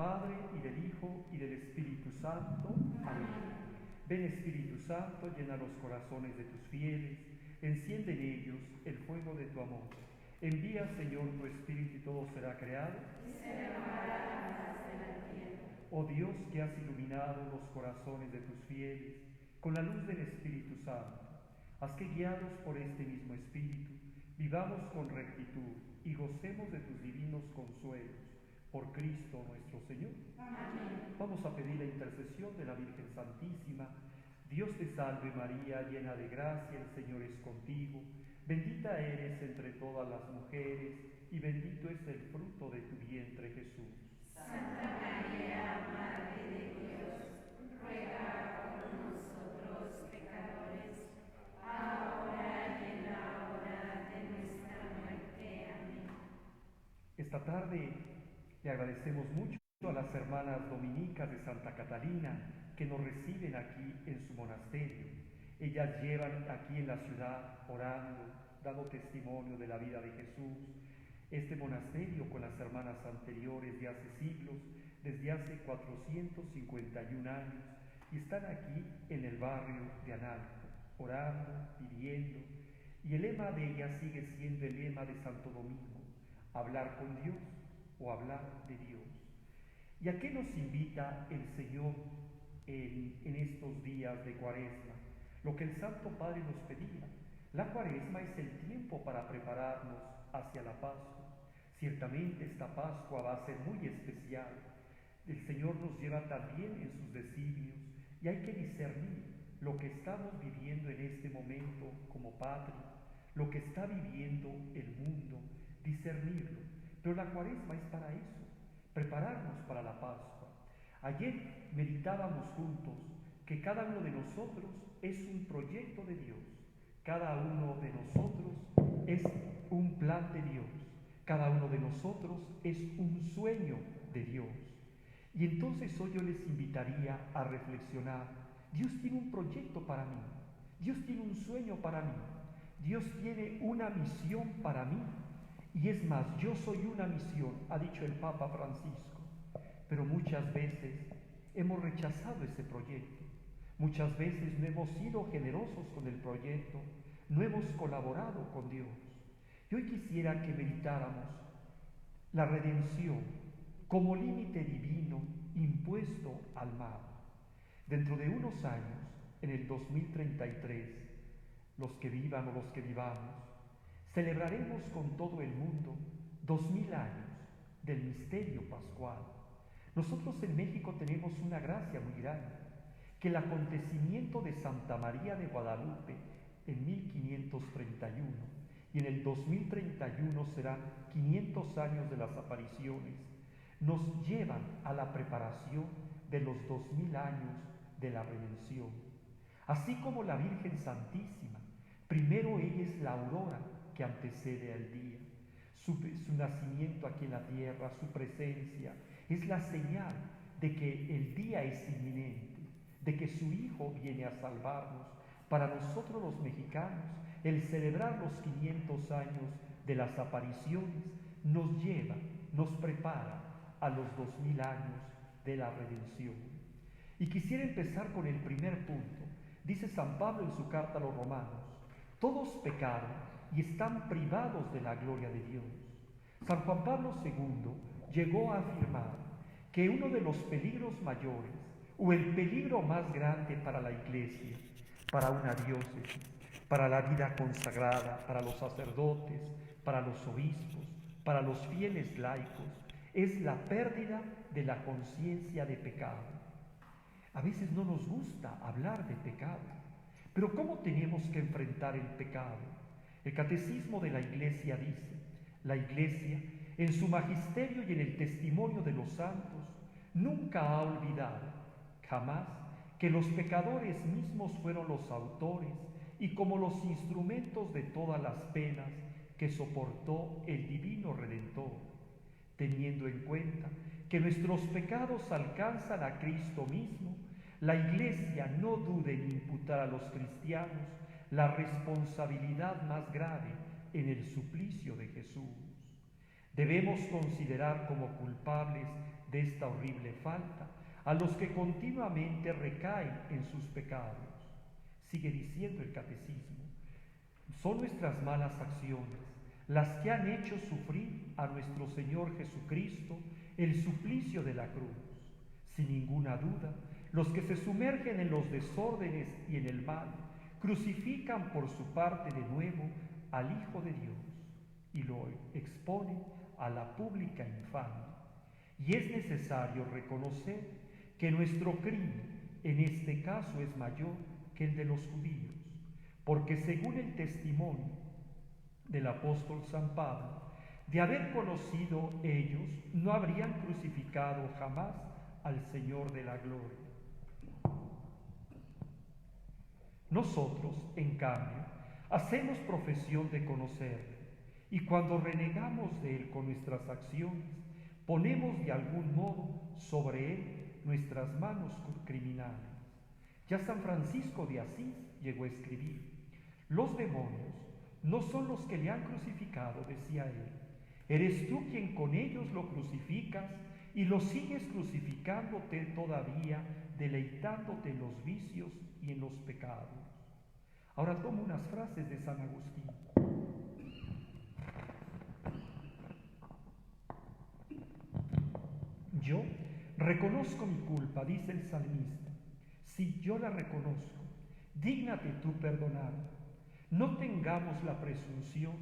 Padre, y del Hijo, y del Espíritu Santo. Amén. Ven Espíritu Santo, llena los corazones de tus fieles, enciende en ellos el fuego de tu amor. Envía, Señor, tu Espíritu y todo será creado. Y se renovará la faz de la tierra. Oh Dios, que has iluminado los corazones de tus fieles con la luz del Espíritu Santo, haz que, guiados por este mismo Espíritu, vivamos con rectitud y gocemos de tus divinos consuelos. Por Cristo nuestro Señor. Amén. Vamos a pedir la intercesión de la Virgen Santísima. Dios te salve María, llena de gracia, el Señor es contigo. Bendita eres entre todas las mujeres, y bendito es el fruto de tu vientre, Jesús. Santa María, Madre de Dios, ruega por nosotros pecadores, ahora y en la hora de nuestra muerte. Amén. Esta tarde le agradecemos mucho a las hermanas dominicas de Santa Catalina que nos reciben aquí en su monasterio. Ellas llevan aquí en la ciudad orando, dando testimonio de la vida de Jesús. Este monasterio con las hermanas anteriores de hace siglos, desde hace 451 años, y están aquí en el barrio de Analco, orando, pidiendo, y el lema de ellas sigue siendo el lema de Santo Domingo: hablar con Dios o hablar de Dios. ¿Y a qué nos invita el Señor en estos días de Cuaresma? Lo que el Santo Padre nos pedía. La Cuaresma es el tiempo para prepararnos hacia la Pascua. Ciertamente esta Pascua va a ser muy especial. El Señor nos lleva también en sus designios y hay que discernir lo que estamos viviendo en este momento como patria, lo que está viviendo el mundo, discernirlo. Pero la Cuaresma es para eso, prepararnos para la Pascua. Ayer meditábamos juntos que cada uno de nosotros es un proyecto de Dios, cada uno de nosotros es un plan de Dios, cada uno de nosotros es un sueño de Dios. Y entonces hoy yo les invitaría a reflexionar. Dios tiene un proyecto para mí, Dios tiene un sueño para mí, Dios tiene una misión para mí. Y es más, yo soy una misión, ha dicho el Papa Francisco. Pero muchas veces hemos rechazado ese proyecto. Muchas veces no hemos sido generosos con el proyecto, no hemos colaborado con Dios. Y hoy quisiera que meditáramos la redención como límite divino impuesto al mal. Dentro de unos años, en el 2033, los que vivan o los que vivamos, celebraremos con todo el mundo 2000 años del misterio pascual. Nosotros en México tenemos una gracia muy grande, que el acontecimiento de Santa María de Guadalupe en 1531 y en el 2031 serán 500 años de las apariciones, nos llevan a la preparación de los 2000 años de la redención. Así como la Virgen Santísima, primero ella es la aurora que antecede al día. Su nacimiento aquí en la tierra, su presencia, es la señal de que el día es inminente, de que su Hijo viene a salvarnos. Para nosotros los mexicanos, el celebrar los 500 años de las apariciones nos lleva, nos prepara a los 2000 años de la redención. Y quisiera empezar con el primer punto. Dice San Pablo en su carta a los Romanos: todos pecaron y están privados de la gloria de Dios. San Juan Pablo II llegó a afirmar que uno de los peligros mayores, o el peligro más grande para la Iglesia, para una diócesis, para la vida consagrada, para los sacerdotes, para los obispos, para los fieles laicos, es la pérdida de la conciencia de pecado. A veces no nos gusta hablar de pecado, pero ¿cómo tenemos que enfrentar el pecado? El Catecismo de la Iglesia dice: la Iglesia, en su magisterio y en el testimonio de los santos, nunca ha olvidado, jamás, que los pecadores mismos fueron los autores y como los instrumentos de todas las penas que soportó el Divino Redentor, teniendo en cuenta que nuestros pecados alcanzan a Cristo mismo. La Iglesia no dude en imputar a los cristianos la responsabilidad más grave en el suplicio de Jesús. Debemos considerar como culpables de esta horrible falta a los que continuamente recaen en sus pecados. Sigue diciendo el catecismo, son nuestras malas acciones las que han hecho sufrir a nuestro Señor Jesucristo el suplicio de la cruz. Sin ninguna duda, los que se sumergen en los desórdenes y en el mal, crucifican por su parte de nuevo al Hijo de Dios y lo exponen a la pública infamia. Y es necesario reconocer que nuestro crimen en este caso es mayor que el de los judíos, porque según el testimonio del apóstol San Pablo, de haber conocido ellos, no habrían crucificado jamás al Señor de la gloria. Nosotros, en cambio, hacemos profesión de conocerle, y cuando renegamos de él con nuestras acciones, ponemos de algún modo sobre él nuestras manos criminales. Ya San Francisco de Asís llegó a escribir, los demonios no son los que le han crucificado, decía él, eres tú quien con ellos lo crucificas y lo sigues crucificándote todavía, deleitándote en los vicios y en los pecados. Ahora tomo unas frases de San Agustín. Yo reconozco mi culpa, dice el salmista. Si yo la reconozco, dígnate tú perdonar. No tengamos la presunción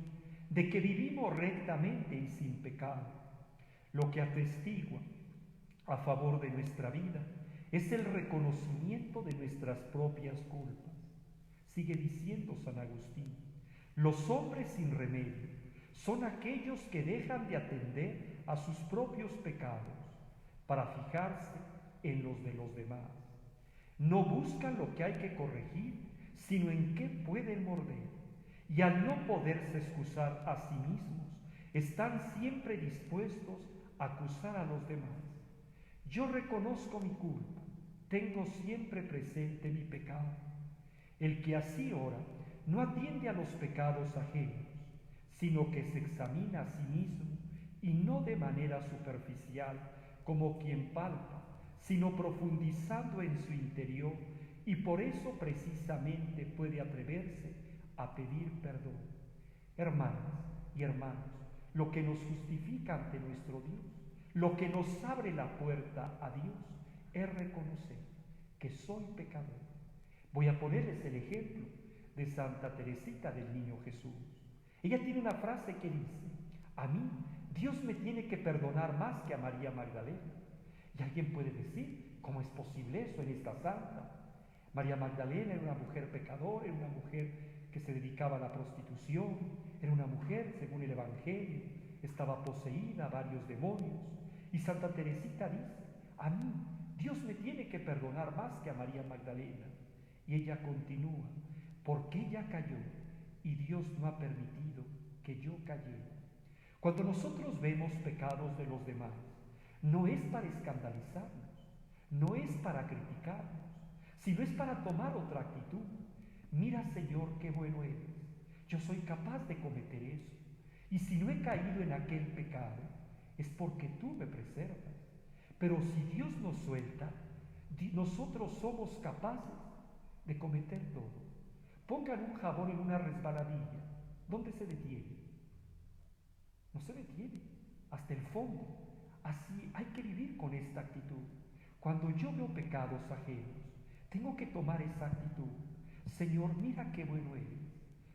de que vivimos rectamente y sin pecado. Lo que atestigua a favor de nuestra vida es el reconocimiento de nuestras propias culpas. Sigue diciendo San Agustín, los hombres sin remedio son aquellos que dejan de atender a sus propios pecados para fijarse en los de los demás. No buscan lo que hay que corregir, sino en qué pueden morder. Y al no poderse excusar a sí mismos, están siempre dispuestos a acusar a los demás. Yo reconozco mi culpa, tengo siempre presente mi pecado. El que así ora no atiende a los pecados ajenos, sino que se examina a sí mismo y no de manera superficial como quien palpa, sino profundizando en su interior, y por eso precisamente puede atreverse a pedir perdón. Hermanas y hermanos, lo que nos justifica ante nuestro Dios, lo que nos abre la puerta a Dios, es reconocer que soy pecador. Voy a ponerles el ejemplo de Santa Teresita del Niño Jesús. Ella tiene una frase que dice, a mí Dios me tiene que perdonar más que a María Magdalena. Y alguien puede decir, ¿cómo es posible eso en esta santa? María Magdalena era una mujer pecadora, era una mujer que se dedicaba a la prostitución, era una mujer, según el Evangelio, estaba poseída, varios demonios. Y Santa Teresita dice, a mí Dios me tiene que perdonar más que a María Magdalena. Y ella continúa, porque ella cayó y Dios no ha permitido que yo cayera. Cuando nosotros vemos pecados de los demás, no es para escandalizarnos, no es para criticarnos, sino es para tomar otra actitud. Mira, Señor, qué bueno eres. Yo soy capaz de cometer eso. Y si no he caído en aquel pecado, es porque tú me preservas. Pero si Dios nos suelta, nosotros somos capaces de cometer todo. Pongan un jabón en una resbaladilla. ¿Dónde se detiene? No se detiene, hasta el fondo. Así hay que vivir con esta actitud. Cuando yo veo pecados ajenos, tengo que tomar esa actitud. Señor, mira qué bueno eres.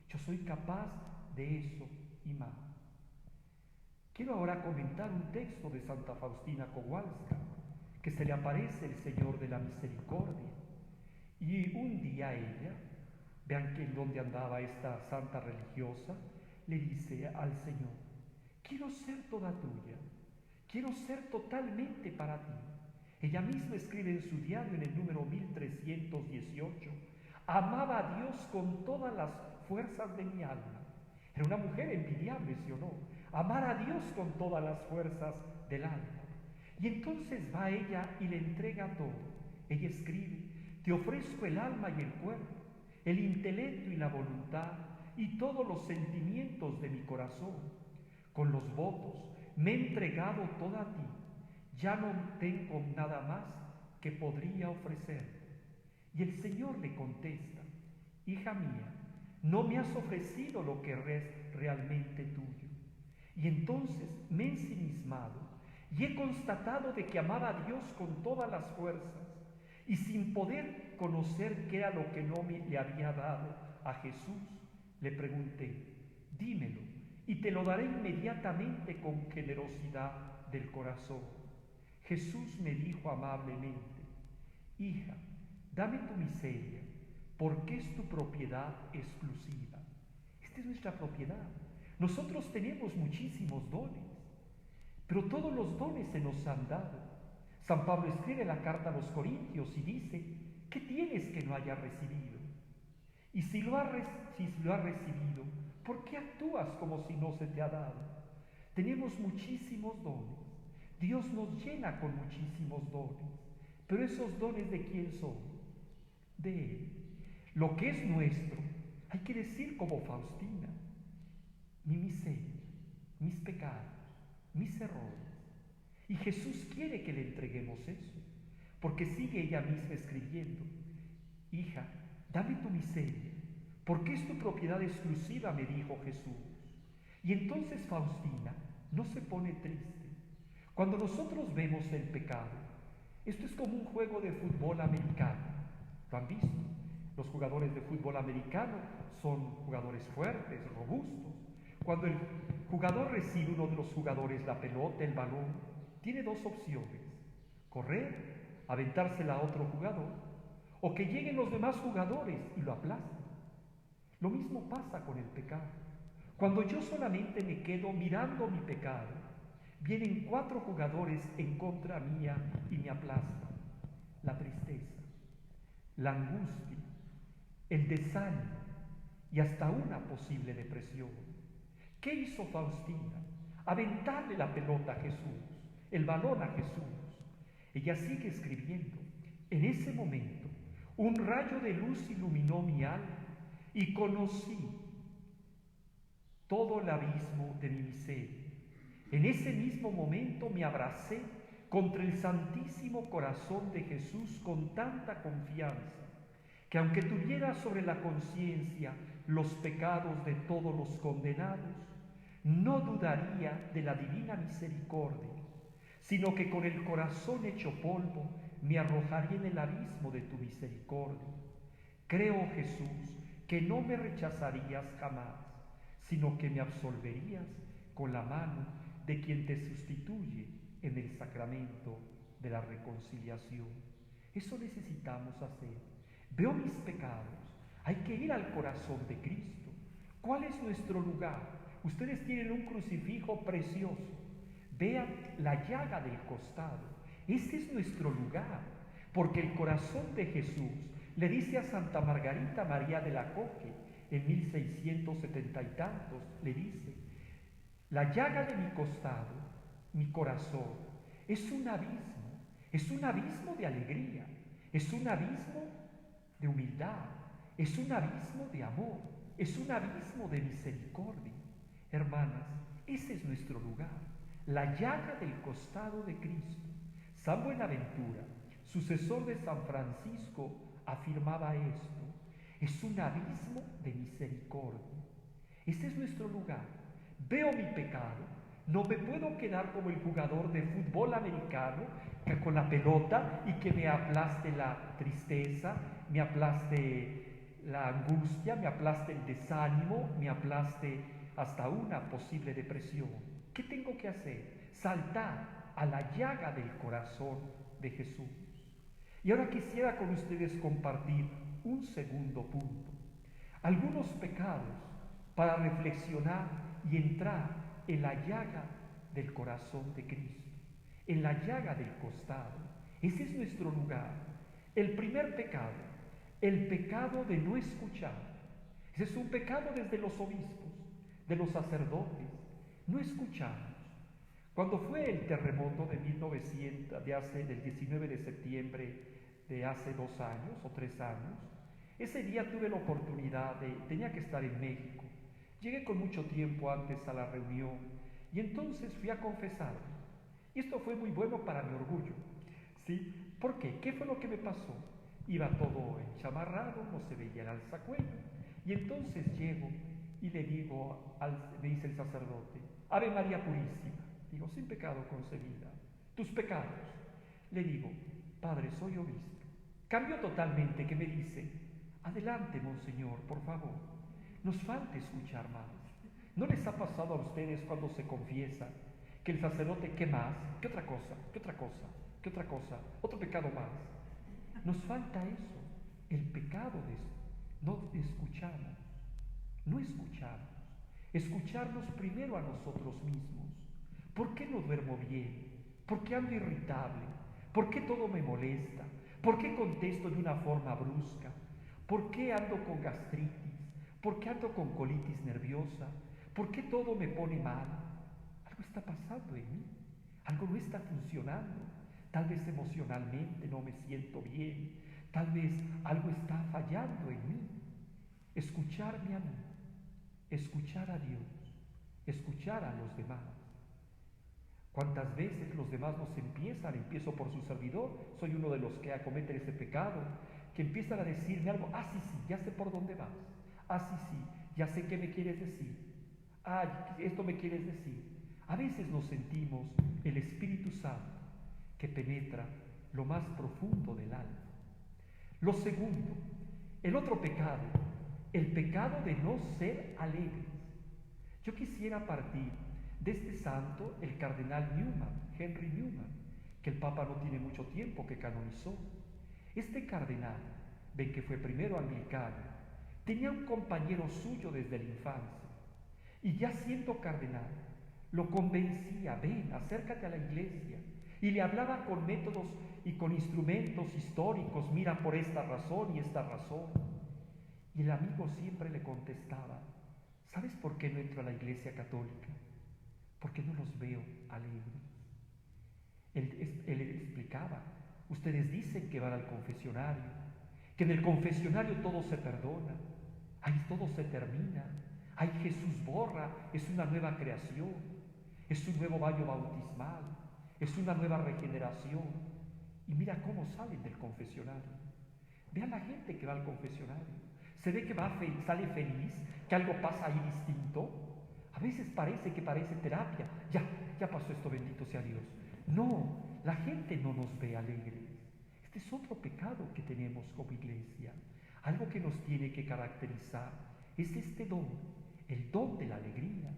Yo soy capaz de eso y más. Quiero ahora comentar un texto de Santa Faustina Kowalska, que se le aparece el Señor de la Misericordia. Y un día ella, vean que en dónde andaba esta santa religiosa, le dice al Señor, quiero ser toda tuya, quiero ser totalmente para ti. Ella misma escribe en su diario en el número 1318, amaba a Dios con todas las fuerzas de mi alma. Era una mujer envidiable, ¿sí o no? Amar a Dios con todas las fuerzas del alma. Y entonces va ella y le entrega todo. Ella escribe, te ofrezco el alma y el cuerpo, el intelecto y la voluntad, y todos los sentimientos de mi corazón. Con los votos me he entregado toda a ti, ya no tengo nada más que podría ofrecerte. Y el Señor le contesta: hija mía, no me has ofrecido lo que es realmente tuyo. Y entonces me he ensimismado y he constatado de que amaba a Dios con todas las fuerzas, y sin poder conocer qué era lo que no le había dado a Jesús, le pregunté: dímelo, y te lo daré inmediatamente con generosidad del corazón. Jesús me dijo amablemente: hija, dame tu miseria, porque es tu propiedad exclusiva. Esta es nuestra propiedad. Nosotros tenemos muchísimos dones, pero todos los dones se nos han dado. San Pablo escribe la carta a los Corintios y dice: ¿qué tienes que no hayas recibido? Y si lo has recibido, ¿por qué actúas como si no se te ha dado? Tenemos muchísimos dones. Dios nos llena con muchísimos dones. Pero esos dones, ¿de quién son? De Él. Lo que es nuestro, hay que decir como Faustina: mi miseria, mis pecados, mis errores. Y Jesús quiere que le entreguemos eso, porque sigue ella misma escribiendo: hija, dame tu miseria, porque es tu propiedad exclusiva, me dijo Jesús. Y entonces Faustina no se pone triste. Cuando nosotros vemos el pecado, esto es como un juego de fútbol americano. ¿Lo han visto? Los jugadores de fútbol americano son jugadores fuertes, robustos. Cuando el jugador recibe, uno de los jugadores, la pelota, el balón, tiene dos opciones: correr, aventársela a otro jugador, o que lleguen los demás jugadores y lo aplasten. Lo mismo pasa con el pecado. Cuando yo solamente me quedo mirando mi pecado, vienen 4 jugadores en contra mía y me aplastan. La tristeza, la angustia, el desánimo y hasta una posible depresión. ¿Qué hizo Faustina? Aventarle la pelota a Jesús, el balón a Jesús. Ella sigue escribiendo: en ese momento un rayo de luz iluminó mi alma y conocí todo el abismo de mi miseria. En ese mismo momento me abracé contra el Santísimo Corazón de Jesús con tanta confianza, que aunque tuviera sobre la conciencia los pecados de todos los condenados, no dudaría de la divina misericordia, sino que con el corazón hecho polvo me arrojaría en el abismo de tu misericordia. Creo, Jesús, que no me rechazarías jamás, sino que me absolverías con la mano de quien te sustituye en el sacramento de la reconciliación. Eso necesitamos hacer. Veo mis pecados, hay que ir al corazón de Cristo. ¿Cuál es nuestro lugar? Ustedes tienen un crucifijo precioso. Vean la llaga del costado. Ese es nuestro lugar, porque el corazón de Jesús le dice a Santa Margarita María de la Coque en 1670 y tantos, le dice: la llaga de mi costado, mi corazón, es un abismo de alegría, es un abismo de humildad, es un abismo de amor, es un abismo de misericordia. Hermanas, ese es nuestro lugar, la llaga del costado de Cristo. San Buenaventura, sucesor de San Francisco, afirmaba esto: es un abismo de misericordia. Ese es nuestro lugar. Veo mi pecado, no me puedo quedar como el jugador de fútbol americano que con la pelota y que me aplaste la tristeza, me aplaste la angustia, me aplaste el desánimo, me aplaste hasta una posible depresión. ¿Qué tengo que hacer? Saltar a la llaga del corazón de Jesús. Y ahora quisiera con ustedes compartir un segundo punto. Algunos pecados para reflexionar y entrar en la llaga del corazón de Cristo, en la llaga del costado. Ese es nuestro lugar. El primer pecado, el pecado de no escuchar. Ese es un pecado desde los obispos, de los sacerdotes. No escuchamos. Cuando fue el terremoto de 1900, del 19 de septiembre de hace 2 años o 3 años, ese día tuve la oportunidad tenía que estar en México. Llegué con mucho tiempo antes a la reunión y entonces fui a confesarme. Y esto fue muy bueno para mi orgullo, ¿sí? ¿Por qué? ¿Qué fue lo que me pasó? Iba todo enchamarrado, no se veía el alzacuello. Y entonces llego y le digo, me dice el sacerdote, Ave María Purísima. Digo, sin pecado concebida, tus pecados. Le digo, Padre, soy obispo. Cambio totalmente, que me dice, adelante, monseñor, por favor. Nos falta escuchar más. ¿No les ha pasado a ustedes cuando se confiesa que el sacerdote, qué más? ¿Qué otra cosa? ¿Qué otra cosa? ¿Qué otra cosa? Otro pecado más. Nos falta eso, el pecado de eso. No escuchamos, no escuchamos. Escucharnos primero a nosotros mismos. ¿Por qué no duermo bien? ¿Por qué ando irritable? ¿Por qué todo me molesta? ¿Por qué contesto de una forma brusca? ¿Por qué ando con gastritis? ¿Por qué ando con colitis nerviosa? ¿Por qué todo me pone mal? Algo está pasando en mí, algo no está funcionando. Tal vez emocionalmente no me siento bien, tal vez algo está fallando en mí. Escucharme a mí, escuchar a Dios, escuchar a los demás. ¿Cuántas veces los demás nos empiezo por su servidor, soy uno de los que acometen ese pecado, que empiezan a decirme algo, sí, ya sé por dónde vas, sí, ya sé qué me quieres decir, esto me quieres decir. A veces nos sentimos el Espíritu Santo que penetra lo más profundo del alma. Lo segundo, el otro pecado, el pecado de no ser alegres. Yo quisiera partir de este santo, el cardenal Newman, Henry Newman, que el Papa no tiene mucho tiempo que canonizó. Este cardenal, ven que fue primero anglicano, tenía un compañero suyo desde la infancia, y ya siendo cardenal, lo convencía, ven, acércate a la iglesia, y le hablaba con métodos y con instrumentos históricos, mira por esta razón y esta razón. Y el amigo siempre le contestaba, ¿sabes por qué no entro a la iglesia católica? Porque no los veo alegres. Él explicaba, ustedes dicen que van al confesionario, que en el confesionario todo se perdona, ahí todo se termina, ahí Jesús borra, es una nueva creación, es un nuevo baño bautismal, es una nueva regeneración. Y mira cómo salen del confesionario. Vean la gente que va al confesionario. Se ve que sale feliz, que algo pasa ahí distinto. A veces parece terapia. Ya pasó esto, bendito sea Dios. No, la gente no nos ve alegres. Este es otro pecado que tenemos como iglesia. Algo que nos tiene que caracterizar es este don, el don de la alegría,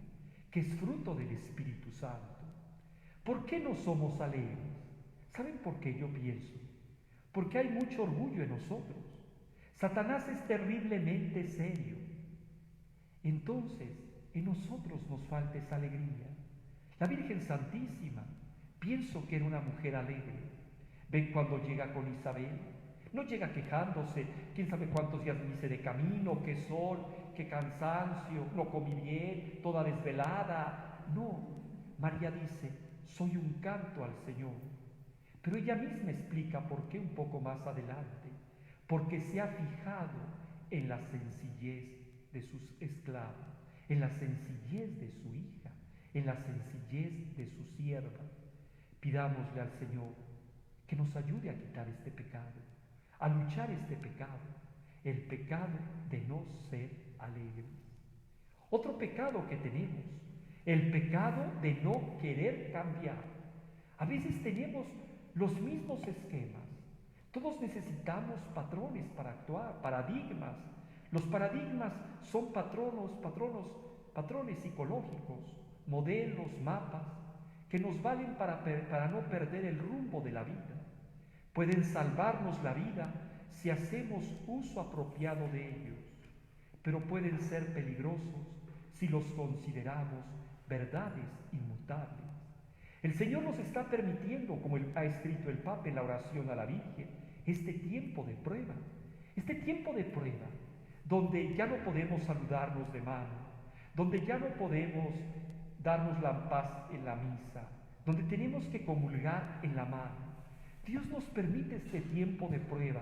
que es fruto del Espíritu Santo. ¿Por qué no somos alegres? ¿Saben por qué yo pienso? Porque hay mucho orgullo en nosotros. Satanás es terriblemente serio. Entonces, en nosotros nos falta esa alegría. La Virgen Santísima, pienso que era una mujer alegre. Ven cuando llega con Isabel, no llega quejándose, quién sabe cuántos días me hice de camino, qué sol, qué cansancio, no comí bien, toda desvelada. No, María dice, soy un canto al Señor. Pero ella misma explica por qué un poco más adelante. Porque se ha fijado en la sencillez de sus esclavos, en la sencillez de su hija, en la sencillez de su sierva. Pidámosle al Señor que nos ayude a quitar este pecado, a luchar este pecado, el pecado de no ser alegres. Otro pecado que tenemos, el pecado de no querer cambiar. A veces tenemos los mismos esquemas. Todos necesitamos patrones para actuar, paradigmas. Los paradigmas son patrones psicológicos, modelos, mapas, que nos valen para no perder el rumbo de la vida. Pueden salvarnos la vida si hacemos uso apropiado de ellos, pero pueden ser peligrosos si los consideramos verdades inmutables. El Señor nos está permitiendo, como ha escrito el Papa en la oración a la Virgen, este tiempo de prueba, donde ya no podemos saludarnos de mano, donde ya no podemos darnos la paz en la misa, donde tenemos que comulgar en la mano. Dios nos permite este tiempo de prueba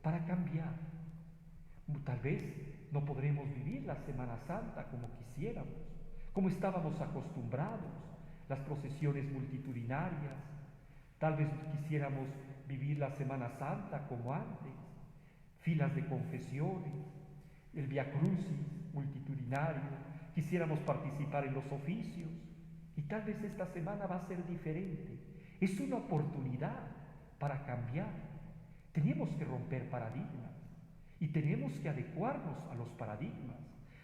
para cambiar. Tal vez no podremos vivir la Semana Santa como quisiéramos, como estábamos acostumbrados. las procesiones multitudinarias. Tal vez quisiéramos vivir la Semana Santa como antes, filas de confesiones, el Via Crucis multitudinario, quisiéramos participar en los oficios, y tal vez esta semana va a ser diferente. Es una oportunidad para cambiar. Tenemos que romper paradigmas y tenemos que adecuarnos a los paradigmas.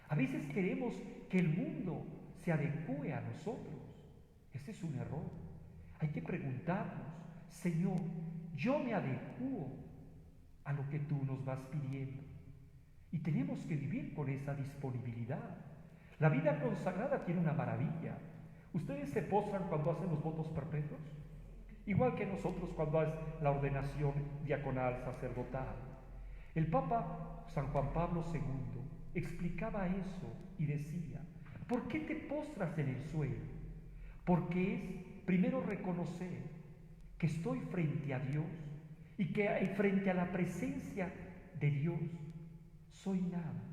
A veces queremos que el mundo se adecue a nosotros. Ese es un error. Hay que preguntarnos, Señor, yo me adecuo a lo que tú nos vas pidiendo. Y tenemos que vivir con esa disponibilidad. La vida consagrada tiene una maravilla. ¿Ustedes se postran cuando hacen los votos perpetuos? Igual que nosotros cuando es la ordenación diaconal sacerdotal. El Papa San Juan Pablo II explicaba eso y decía, ¿por qué te postras en el suelo? Porque es primero reconocer que estoy frente a Dios y que frente a la presencia de Dios soy nada,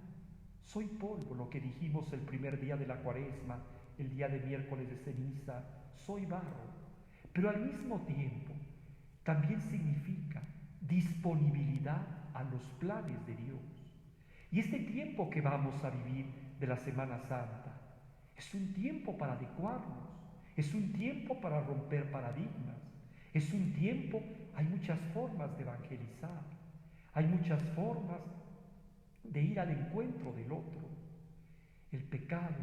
soy polvo, lo que dijimos el primer día de la Cuaresma, el día de miércoles de ceniza, soy barro, pero al mismo tiempo también significa disponibilidad a los planes de Dios. Y este tiempo que vamos a vivir de la Semana Santa es un tiempo para adecuarnos, es un tiempo para romper paradigmas, es un tiempo, hay muchas formas de evangelizar, hay muchas formas de ir al encuentro del otro. El pecado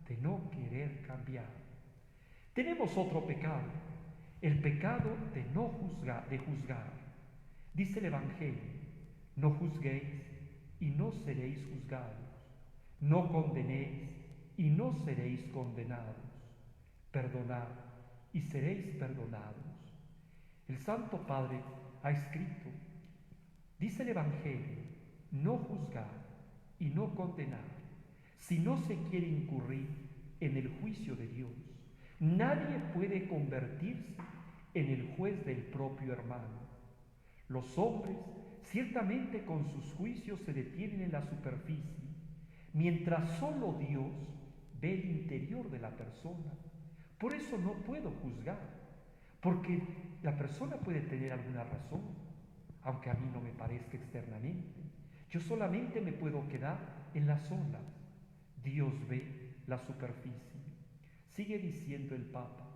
de no querer cambiar. Tenemos otro pecado, el pecado de no juzgar, de juzgar. Dice el Evangelio, no juzguéis y no seréis juzgados, no condenéis y no seréis condenados, perdonad y seréis perdonados. El Santo Padre ha escrito, dice el Evangelio, no juzgar y no condenar, si no se quiere incurrir en el juicio de Dios. Nadie puede convertirse en el juez del propio hermano. Los hombres ciertamente con sus juicios se detienen en la superficie, mientras solo Dios ve el interior de la persona. Por eso no puedo juzgar, porque la persona puede tener alguna razón, aunque a mí no me parezca externamente. Yo solamente me puedo quedar en las olas. Dios ve la superficie. Sigue diciendo el Papa,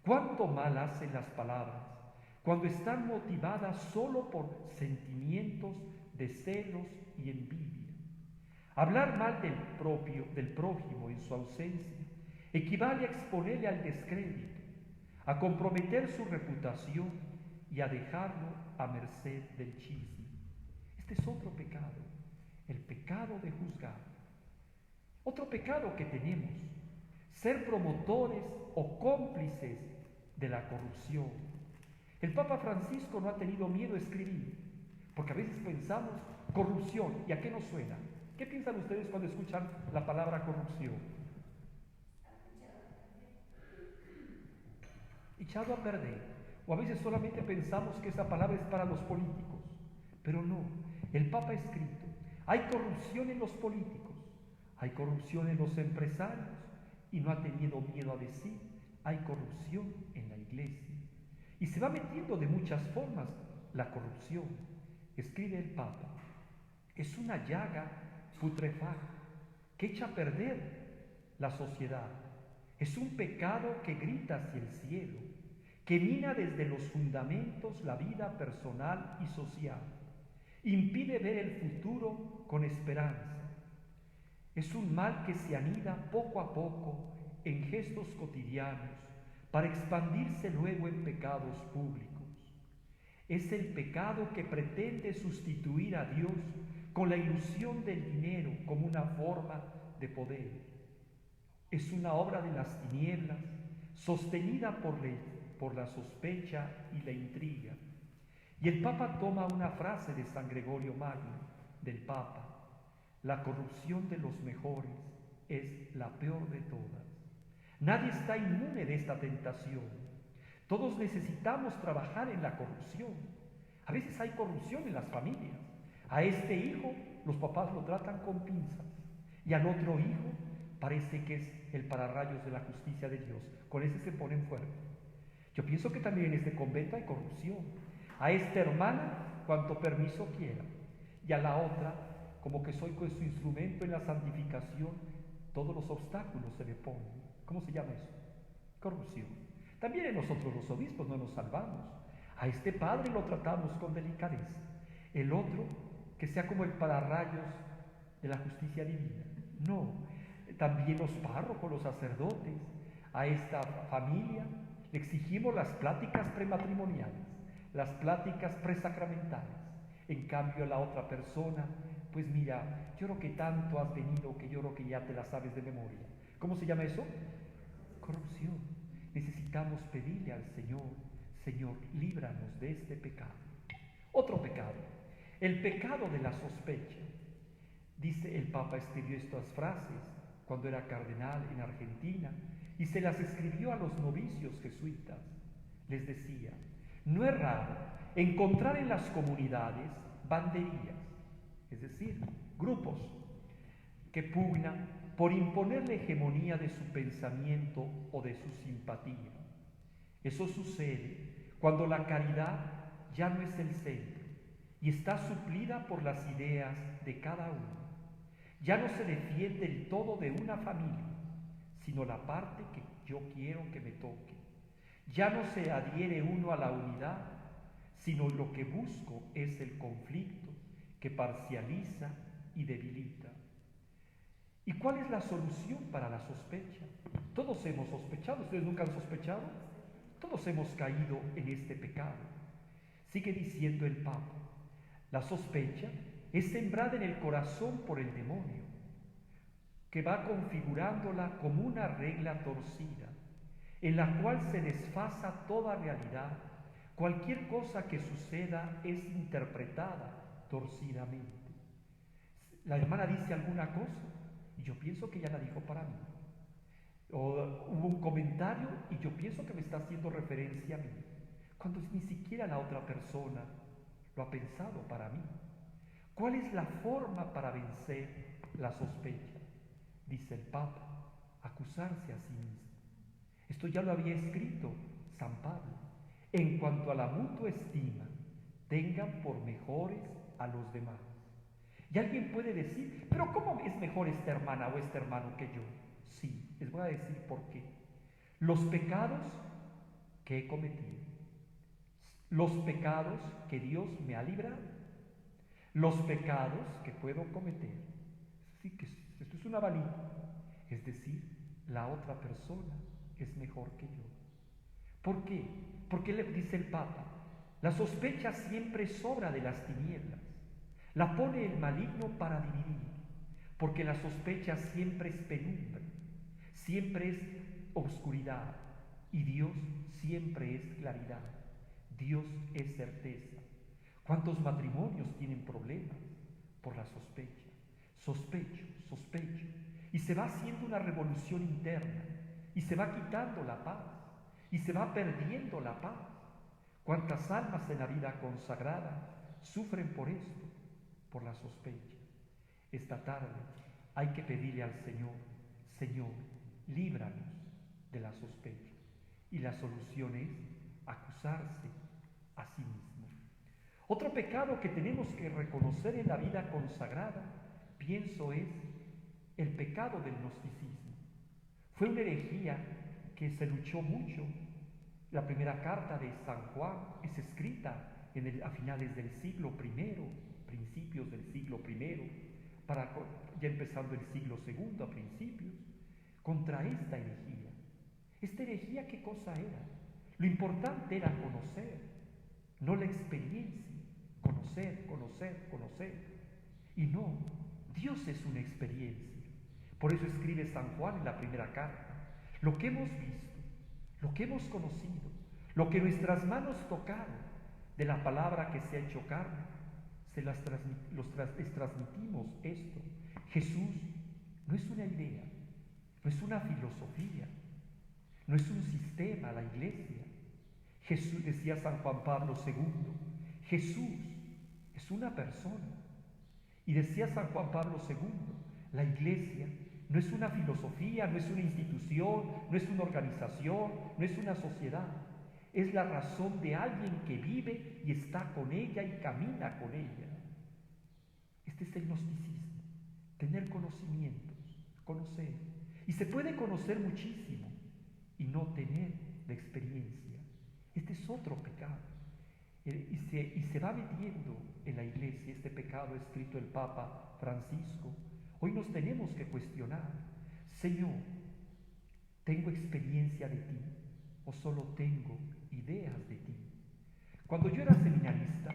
cuánto mal hacen las palabras cuando están motivadas solo por sentimientos de celos y envidia. Hablar mal del prójimo en su ausencia equivale a exponerle al descrédito, a comprometer su reputación y a dejarlo a merced del chisme. Este es otro pecado, el pecado de juzgar. Otro pecado que tenemos, ser promotores o cómplices de la corrupción. El Papa Francisco no ha tenido miedo a escribir, porque a veces pensamos corrupción, ¿y a qué nos suena? ¿Qué piensan ustedes cuando escuchan la palabra corrupción? Echado a perder. O a veces solamente pensamos que esa palabra es para los políticos, pero no. El Papa ha escrito, hay corrupción en los políticos, hay corrupción en los empresarios, y no ha tenido miedo a decir, hay corrupción en la iglesia. Y se va metiendo de muchas formas la corrupción. Escribe el Papa, es una llaga putrefacta que echa a perder la sociedad. Es un pecado que grita hacia el cielo, que mina desde los fundamentos la vida personal y social. Impide ver el futuro con esperanza. Es un mal que se anida poco a poco en gestos cotidianos para expandirse luego en pecados públicos. Es el pecado que pretende sustituir a Dios con la ilusión del dinero como una forma de poder. Es una obra de las tinieblas sostenida por la sospecha y la intriga. Y el Papa toma una frase de San Gregorio Magno, del Papa, la corrupción de los mejores es la peor de todas. Nadie está inmune de esta tentación. Todos necesitamos trabajar en la corrupción. A veces hay corrupción en las familias. A este hijo los papás lo tratan con pinzas y al otro hijo parece que es el pararrayos de la justicia de Dios. Con ese se ponen fuertes. Yo pienso que también en este convento hay corrupción. A esta hermana, cuanto permiso quiera, y a la otra, como que soy con su instrumento en la santificación, todos los obstáculos se le ponen. ¿Cómo se llama eso? Corrupción. También en nosotros los obispos no nos salvamos. A este padre lo tratamos con delicadeza. El otro, que sea como el pararrayos de la justicia divina. No, también los párrocos, los sacerdotes, a esta familia le exigimos las pláticas prematrimoniales, las pláticas presacramentales. En cambio, la otra persona, pues mira, yo creo que tanto has venido que yo creo que ya te la sabes de memoria. ¿Cómo se llama eso? Corrupción. Necesitamos pedirle al Señor, Señor, líbranos de este pecado. Otro pecado, el pecado de la sospecha. Dice, el Papa escribió estas frases cuando era cardenal en Argentina y se las escribió a los novicios jesuitas. Les decía, no es raro encontrar en las comunidades banderías, es decir, grupos que pugnan por imponer la hegemonía de su pensamiento o de su simpatía. Eso sucede cuando la caridad ya no es el centro y está suplida por las ideas de cada uno. Ya no se defiende el todo de una familia, sino la parte que yo quiero que me toque. Ya no se adhiere uno a la unidad, sino lo que busco es el conflicto que parcializa y debilita. ¿Y cuál es la solución para la sospecha? Todos hemos sospechado. ¿Ustedes nunca han sospechado? Todos hemos caído en este pecado. Sigue diciendo el Papa, la sospecha es sembrada en el corazón por el demonio, que va configurándola como una regla torcida, en la cual se desfasa toda realidad. Cualquier cosa que suceda es interpretada torcidamente. La hermana dice alguna cosa y yo pienso que ella la dijo para mí. O hubo un comentario y yo pienso que me está haciendo referencia a mí, cuando ni siquiera la otra persona lo ha pensado para mí. ¿Cuál es la forma para vencer la sospecha? Dice el Papa, acusarse a sí mismo. Esto ya lo había escrito San Pablo. En cuanto a la mutua estima, tengan por mejores a los demás. Y alguien puede decir, pero ¿cómo es mejor esta hermana o este hermano que yo? Sí, les voy a decir por qué. Los pecados que he cometido, los pecados que Dios me ha librado, los pecados que puedo cometer. Así que esto es una valía. Es decir, la otra persona es mejor que yo. ¿Por qué? Porque le dice el Papa, la sospecha siempre sobra de las tinieblas. La pone el maligno para dividir, porque la sospecha siempre es penumbra, siempre es oscuridad, y Dios siempre es claridad. Dios es certeza. ¿Cuántos matrimonios tienen problemas por la sospecha? Sospecho, sospecho. Y se va haciendo una revolución interna, y se va quitando la paz, y se va perdiendo la paz. ¿Cuántas almas en la vida consagrada sufren por esto? Por la sospecha. Esta tarde hay que pedirle al Señor, Señor, líbranos de la sospecha. Y la solución es acusarse a sí mismo. Otro pecado que tenemos que reconocer en la vida consagrada, pienso, es el pecado del gnosticismo. Fue una herejía que se luchó mucho. La primera carta de San Juan es escrita a finales del siglo I, principios del siglo I, ya empezando el siglo II a principios, contra esta herejía. ¿Esta herejía qué cosa era? Lo importante era conocer, no la experiencia. Conocer, conocer, conocer. Y no, Dios es una experiencia. Por eso escribe San Juan en la primera carta, lo que hemos visto, lo que hemos conocido, lo que nuestras manos tocaron de la palabra que se ha hecho carne, les transmitimos esto. Jesús no es una idea, no es una filosofía, no es un sistema, la iglesia. Jesús, decía San Juan Pablo II, Jesús es una persona. Y decía San Juan Pablo II, la iglesia No es una filosofía, no es una institución, no es una organización, no es una sociedad. Es la razón de alguien que vive y está con ella y camina con ella. Este es el gnosticismo, tener conocimientos, conocer. Y se puede conocer muchísimo y no tener la experiencia. Este es otro pecado. Y se va metiendo en la iglesia este pecado escrito el Papa Francisco. Hoy nos tenemos que cuestionar: Señor, ¿tengo experiencia de ti o solo tengo ideas de ti? Cuando yo era seminarista,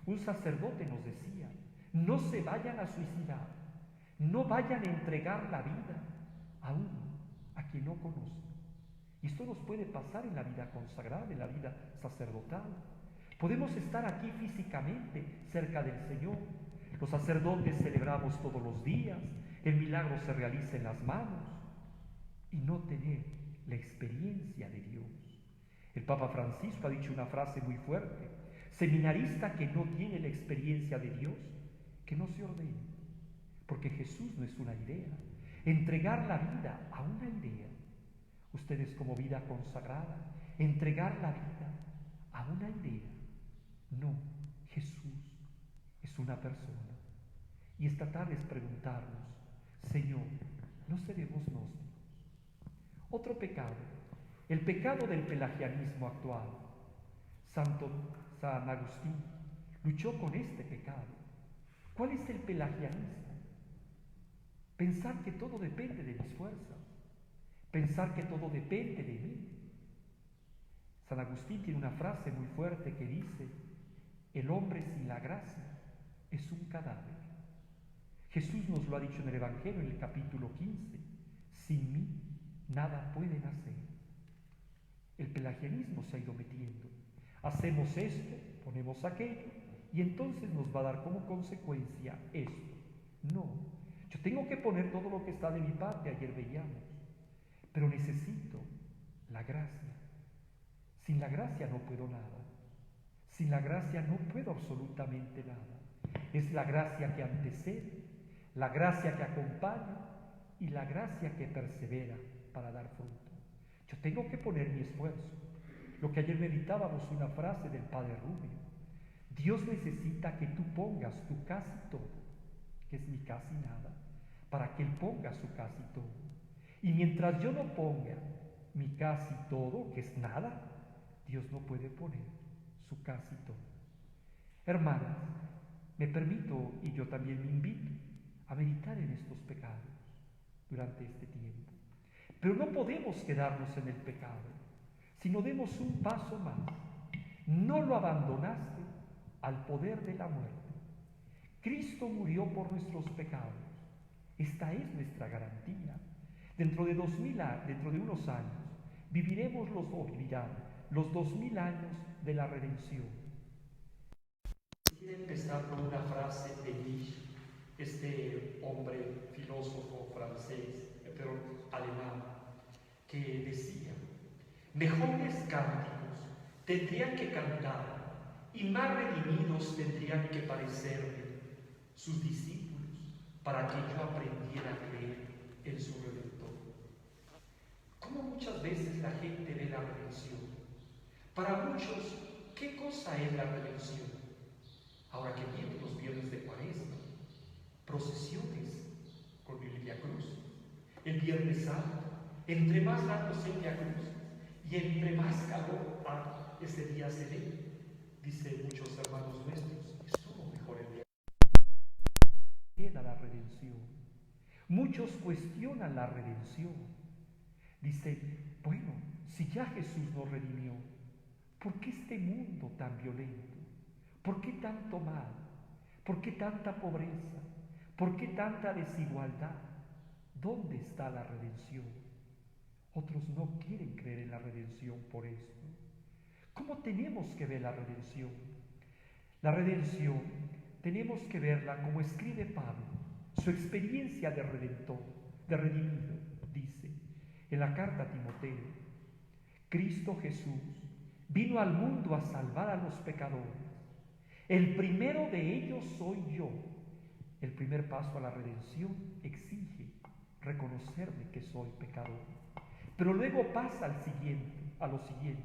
un sacerdote nos decía: no se vayan a suicidar, no vayan a entregar la vida a uno, a quien no conocen. Y esto nos puede pasar en la vida consagrada, en la vida sacerdotal. Podemos estar aquí físicamente cerca del Señor. Los sacerdotes celebramos todos los días, el milagro se realiza en las manos, y no tener la experiencia de Dios. El Papa Francisco ha dicho una frase muy fuerte: seminarista que no tiene la experiencia de Dios, que no se ordene, porque Jesús no es una idea. Entregar la vida a una idea. Ustedes como vida consagrada, entregar la vida a una idea. No, Jesús es una persona. Y esta tarde es preguntarnos: Señor, ¿no seremos gnósticos? Otro pecado, el pecado del pelagianismo actual. San Agustín luchó con este pecado. ¿Cuál es el pelagianismo? Pensar que todo depende de mis fuerzas, pensar que todo depende de mí. San Agustín tiene una frase muy fuerte que dice: el hombre sin la gracia es un cadáver. Jesús nos lo ha dicho en el Evangelio, en el capítulo 15: sin mí nada pueden hacer. El pelagianismo se ha ido metiendo. Hacemos esto, ponemos aquello, y entonces nos va a dar como consecuencia esto. No, yo tengo que poner todo lo que está de mi parte, ayer veíamos, pero necesito la gracia. Sin la gracia no puedo nada. Sin la gracia no puedo absolutamente nada. Es la gracia que antecede, la gracia que acompaña y la gracia que persevera para dar fruto. Yo tengo que poner mi esfuerzo. Lo que ayer meditábamos, una frase del Padre Rubio: Dios necesita que tú pongas tu casi todo, que es mi casi nada, para que Él ponga su casi todo. Y mientras yo no ponga mi casi todo, que es nada, Dios no puede poner su casi todo. Hermanas, me permito y yo también me invito a meditar en estos pecados durante este tiempo. Pero no podemos quedarnos en el pecado, sino demos un paso más. No lo abandonaste al poder de la muerte. Cristo murió por nuestros pecados. Esta es nuestra garantía. Dentro de unos años viviremos los 2000 años de la redención. Quisiera empezar con una frase de Nietzsche, este hombre filósofo francés, pero alemán, que decía: mejores cánticos tendrían que cantar y más redimidos tendrían que parecerme sus discípulos para que yo aprendiera a creer en su Redentor. ¿Cómo muchas veces la gente ve la redención? Para muchos, ¿qué cosa es la redención? Ahora que vienen los viernes de Cuaresma, procesiones con el Via Cruz, el Viernes Santo, entre más largo sea el Via Cruz y entre más calor ese día se ve, dicen muchos hermanos nuestros, estuvo mejor el Via Cruz. Queda la redención. Muchos cuestionan la redención. Dicen: bueno, si ya Jesús nos redimió, ¿por qué este mundo tan violento? ¿Por qué tanto mal? ¿Por qué tanta pobreza? ¿Por qué tanta desigualdad? ¿Dónde está la redención? Otros no quieren creer en la redención por esto. ¿Cómo tenemos que ver la redención? La redención tenemos que verla como escribe Pablo, su experiencia de redentor, de redimido. Dice en la carta a Timoteo: Cristo Jesús vino al mundo a salvar a los pecadores. El primero de ellos soy yo. El primer paso a la redención exige reconocerme que soy pecador. Pero luego pasa a lo siguiente.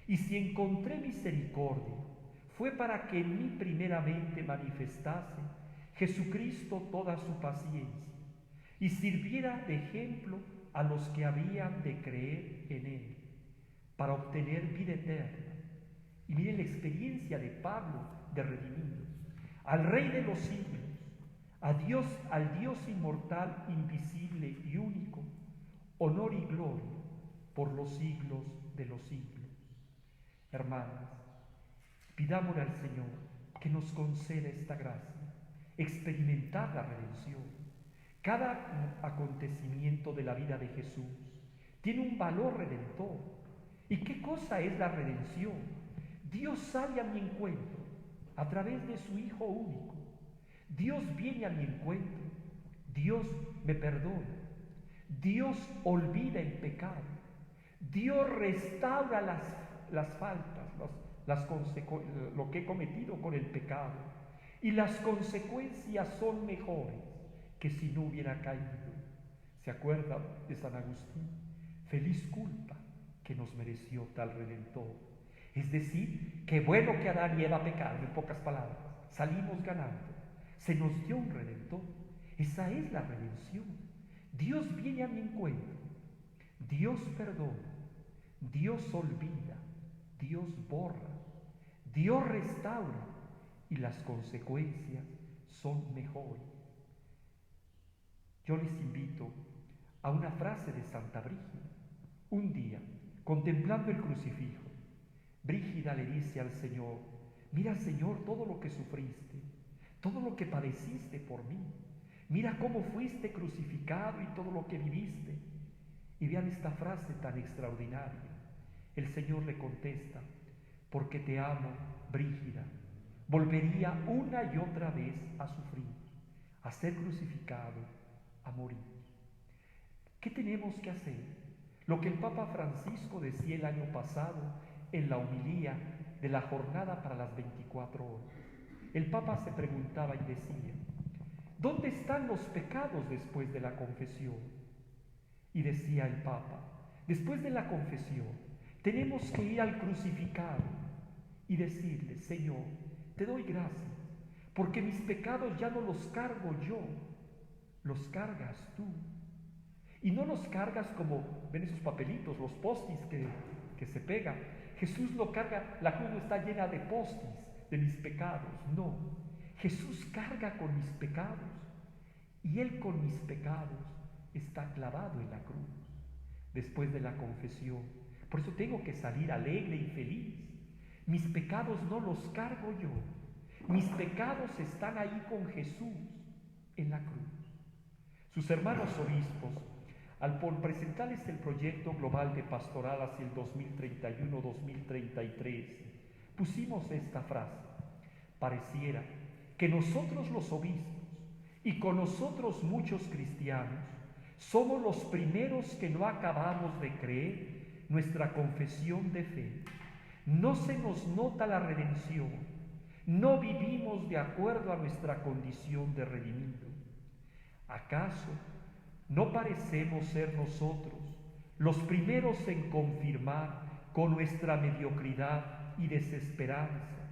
Y si encontré misericordia, fue para que en mí primeramente manifestase Jesucristo toda su paciencia y sirviera de ejemplo a los que habían de creer en Él, para obtener vida eterna. Y miren la experiencia de Pablo de redimido. Al Rey de los siglos, al Dios inmortal, invisible y único, honor y gloria por los siglos de los siglos. Hermanos, pidámosle al Señor que nos conceda esta gracia, experimentar la redención. Cada acontecimiento de la vida de Jesús tiene un valor redentor. ¿Y qué cosa es la redención? Dios sale a mi encuentro a través de su Hijo único. Dios viene a mi encuentro. Dios me perdona. Dios olvida el pecado. Dios restaura las faltas, lo que he cometido con el pecado. Y las consecuencias son mejores que si no hubiera caído. ¿Se acuerdan de San Agustín? Feliz culpa que nos mereció tal Redentor. Es decir, qué bueno que Adán y Eva pecaron, en pocas palabras. Salimos ganando. Se nos dio un Redentor. Esa es la redención. Dios viene a mi encuentro. Dios perdona. Dios olvida. Dios borra. Dios restaura. Y las consecuencias son mejores. Yo les invito a una frase de Santa Brígida. Un día, contemplando el crucifijo, Brígida le dice al Señor: mira, Señor, todo lo que sufriste, todo lo que padeciste por mí. Mira cómo fuiste crucificado y todo lo que viviste. Y vean esta frase tan extraordinaria. El Señor le contesta: porque te amo, Brígida, volvería una y otra vez a sufrir, a ser crucificado, a morir. ¿Qué tenemos que hacer? Lo que el Papa Francisco decía el año pasado en la homilía de la jornada para las 24 horas. El Papa se preguntaba y decía: ¿dónde están los pecados después de la confesión? Y decía el Papa: después de la confesión tenemos que ir al crucificado y decirle: Señor, te doy gracias, porque mis pecados ya no los cargo yo, los cargas tú. Y no los cargas como, ven esos papelitos, los postis que se pegan. Jesús lo carga, la cruz no está llena de postis, de mis pecados, no. Jesús carga con mis pecados y Él con mis pecados está clavado en la cruz después de la confesión. Por eso tengo que salir alegre y feliz. Mis pecados no los cargo yo. Mis pecados están ahí con Jesús en la cruz. Sus hermanos obispos, al presentarles el proyecto global de pastoral hacia el 2031-2033, pusimos esta frase: pareciera que nosotros los obispos, y con nosotros muchos cristianos, somos los primeros que no acabamos de creer nuestra confesión de fe. No se nos nota la redención, no vivimos de acuerdo a nuestra condición de redimido. ¿Acaso no parecemos ser nosotros los primeros en confirmar con nuestra mediocridad y desesperanza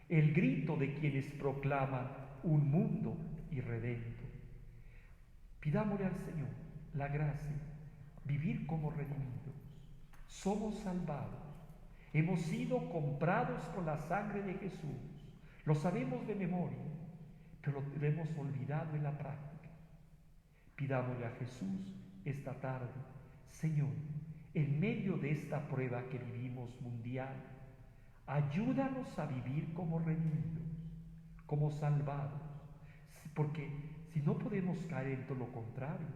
el grito de quienes proclaman un mundo irredento? Pidámosle al Señor la gracia, vivir como redimidos. Somos salvados, hemos sido comprados con la sangre de Jesús, lo sabemos de memoria, pero lo hemos olvidado en la práctica. Pidámosle a Jesús esta tarde: Señor, en medio de esta prueba que vivimos mundial, ayúdanos a vivir como redimidos, como salvados, porque si no podemos caer en todo lo contrario,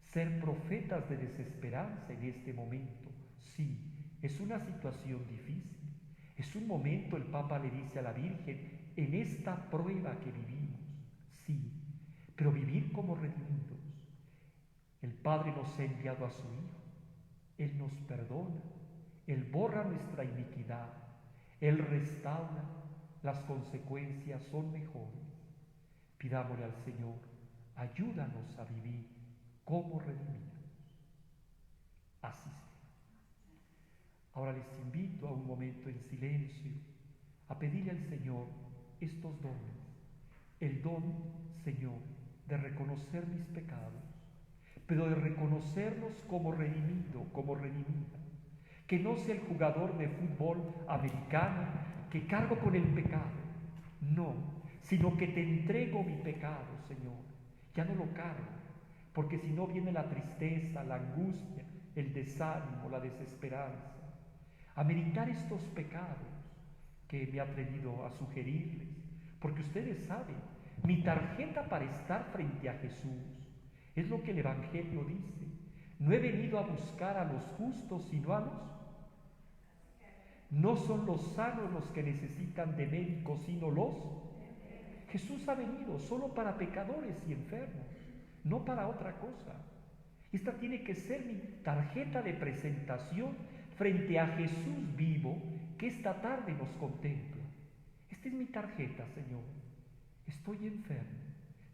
ser profetas de desesperanza en este momento. Sí, es una situación difícil, es un momento, el Papa le dice a la Virgen, en esta prueba que vivimos, sí, pero vivir como redimidos. El Padre nos ha enviado a su Hijo, Él nos perdona, Él borra nuestra iniquidad, Él restaura, las consecuencias son mejores. Pidámosle al Señor: ayúdanos a vivir cómo redimirnos. Así sea. Ahora les invito a un momento en silencio a pedirle al Señor estos dones. El don, Señor, de reconocer mis pecados, pero de reconocerlos como redimido, como redimida. Que no sea el jugador de fútbol americano que cargo con el pecado. No, sino que te entrego mi pecado, Señor. Ya no lo cargo, porque si no viene la tristeza, la angustia, el desánimo, la desesperanza. A meditar estos pecados que me he atrevido a sugerirles, porque ustedes saben, mi tarjeta para estar frente a Jesús es lo que el Evangelio dice. No he venido a buscar a los justos, sino a los... No son los sanos los que necesitan de médicos, sino los... Jesús ha venido solo para pecadores y enfermos, no para otra cosa. Esta tiene que ser mi tarjeta de presentación frente a Jesús vivo que esta tarde nos contempla. Esta es mi tarjeta, Señor. Estoy enfermo.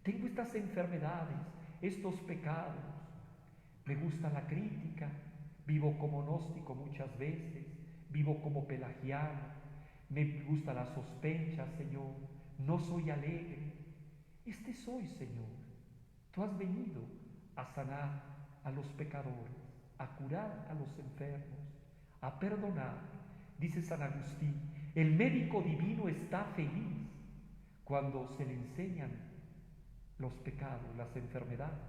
Tengo estas enfermedades, estos pecados. Me gusta la crítica. Vivo como gnóstico muchas veces. Vivo como pelagiano. Me gusta la sospecha, Señor. No soy alegre. Este soy, Señor. Tú has venido a sanar a los pecadores, a curar a los enfermos, a perdonar. Dice San Agustín, el médico divino está feliz cuando se le enseñan los pecados, las enfermedades.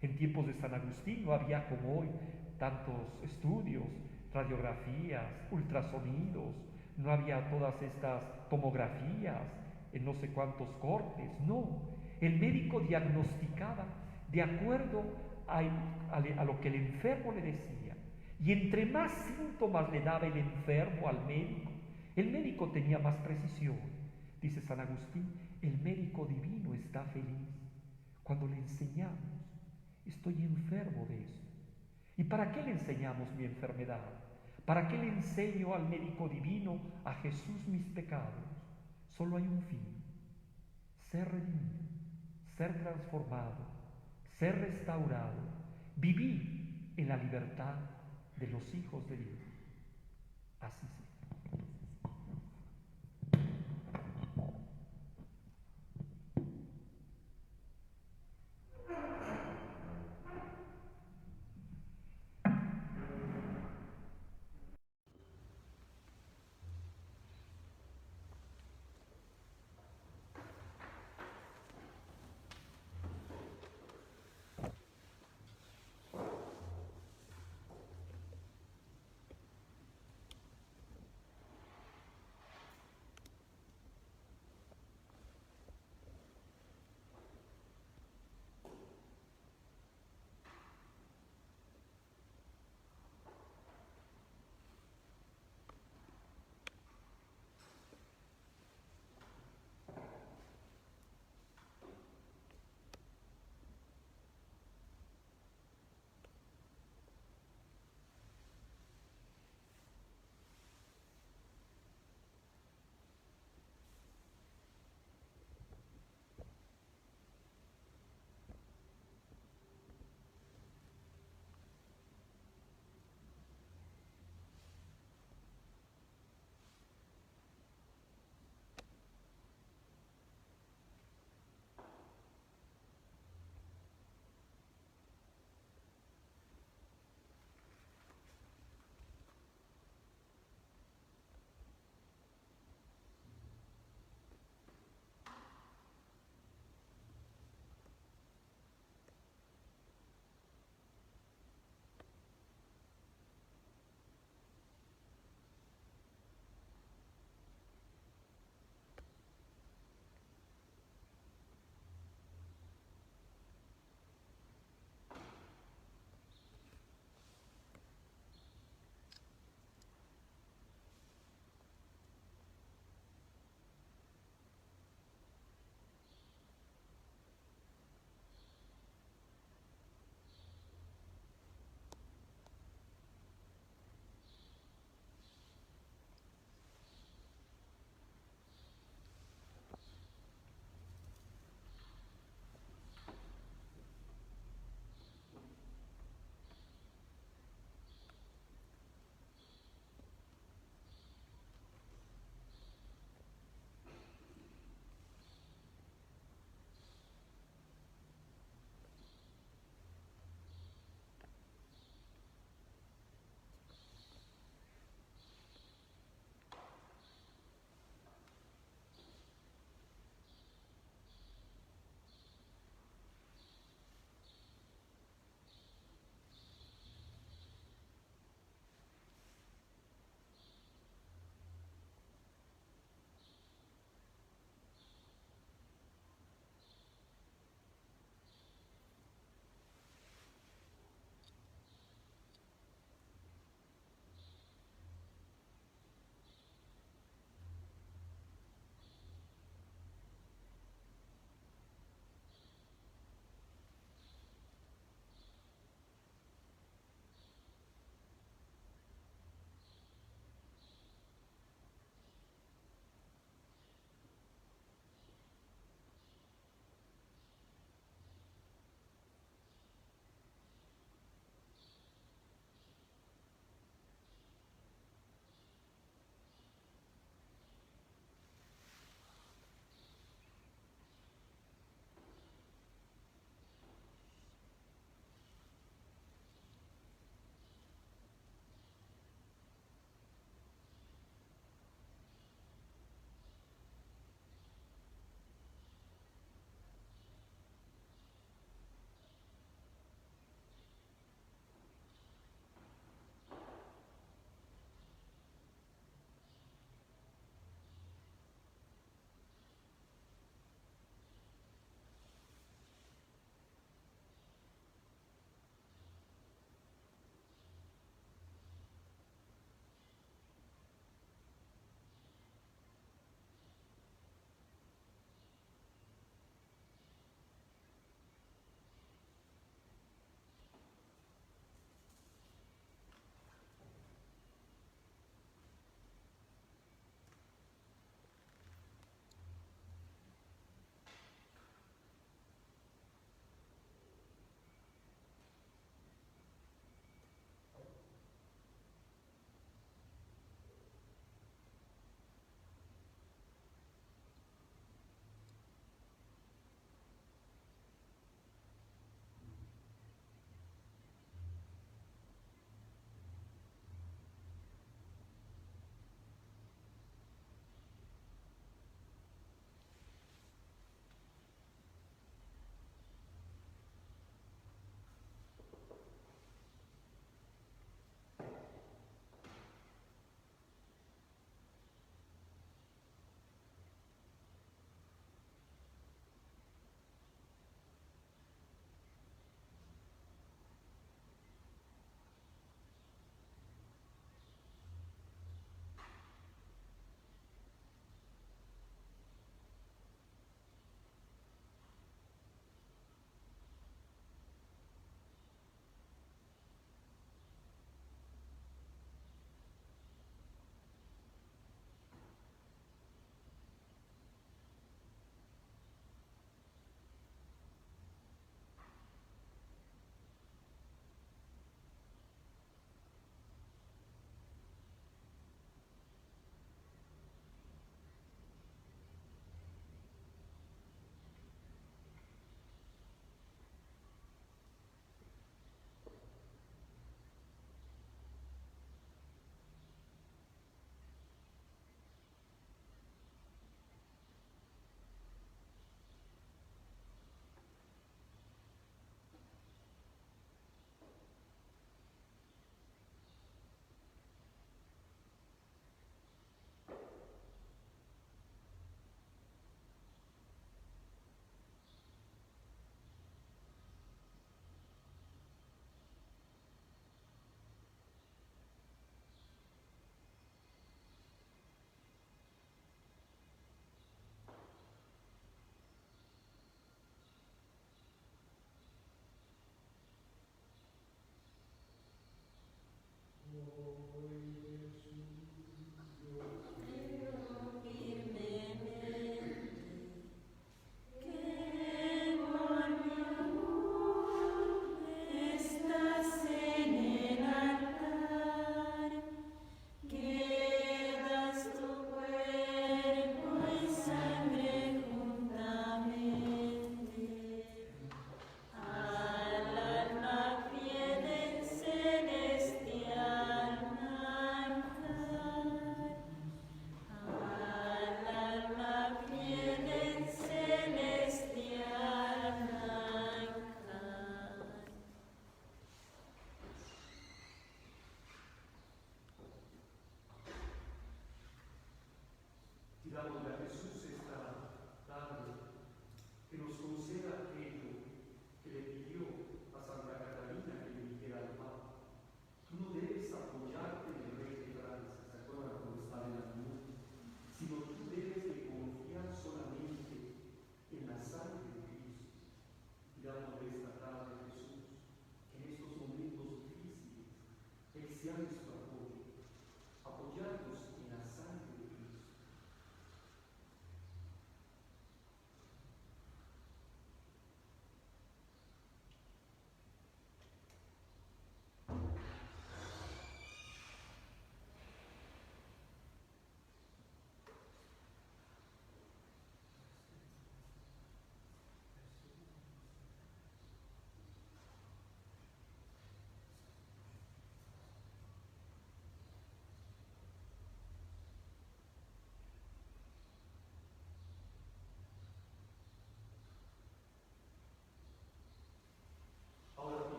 En tiempos de San Agustín no había como hoy tantos estudios, radiografías, ultrasonidos, no había todas estas tomografías en no sé cuántos cortes, no. El médico diagnosticaba de acuerdo a lo que el enfermo le decía. Y entre más síntomas le daba el enfermo al médico, el médico tenía más precisión. Dice San Agustín, el médico divino está feliz cuando le enseñamos, estoy enfermo de esto. ¿Y para qué le enseñamos mi enfermedad? ¿Para qué le enseño al médico divino, a Jesús, mis pecados? Solo hay un fin: ser redimido, ser transformado, ser restaurado, vivir en la libertad de los hijos de Dios. Así sea.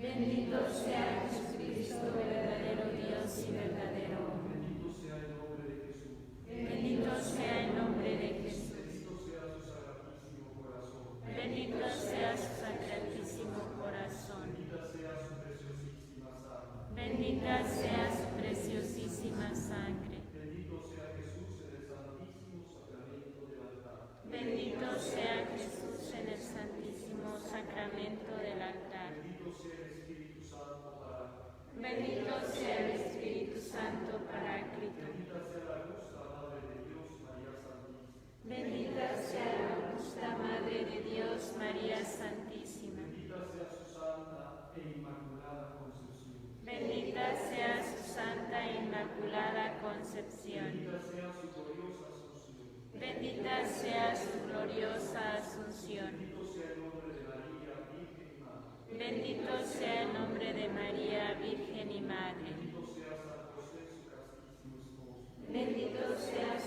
Bendito sea Jesucristo, verdadero Dios y verdadero hombre. Bendito sea el nombre de Jesús. Bendito sea el nombre de Jesús. Bendito sea su sacratísimo corazón. Bendito sea su sacratísimo corazón. Bendita sea su preciosísima sangre. Bendita sea su preciosísima sangre. Bendito sea Jesús en el santísimo sacramento del altar. Bendito sea el Espíritu Santo Paráclito. Bendita sea la augusta Madre de Dios, María Santísima. Bendita sea su Santa e Inmaculada Concepción. Bendita sea su gloriosa Asunción. Bendito sea el nombre de María, Virgen y Madre. Bendito sea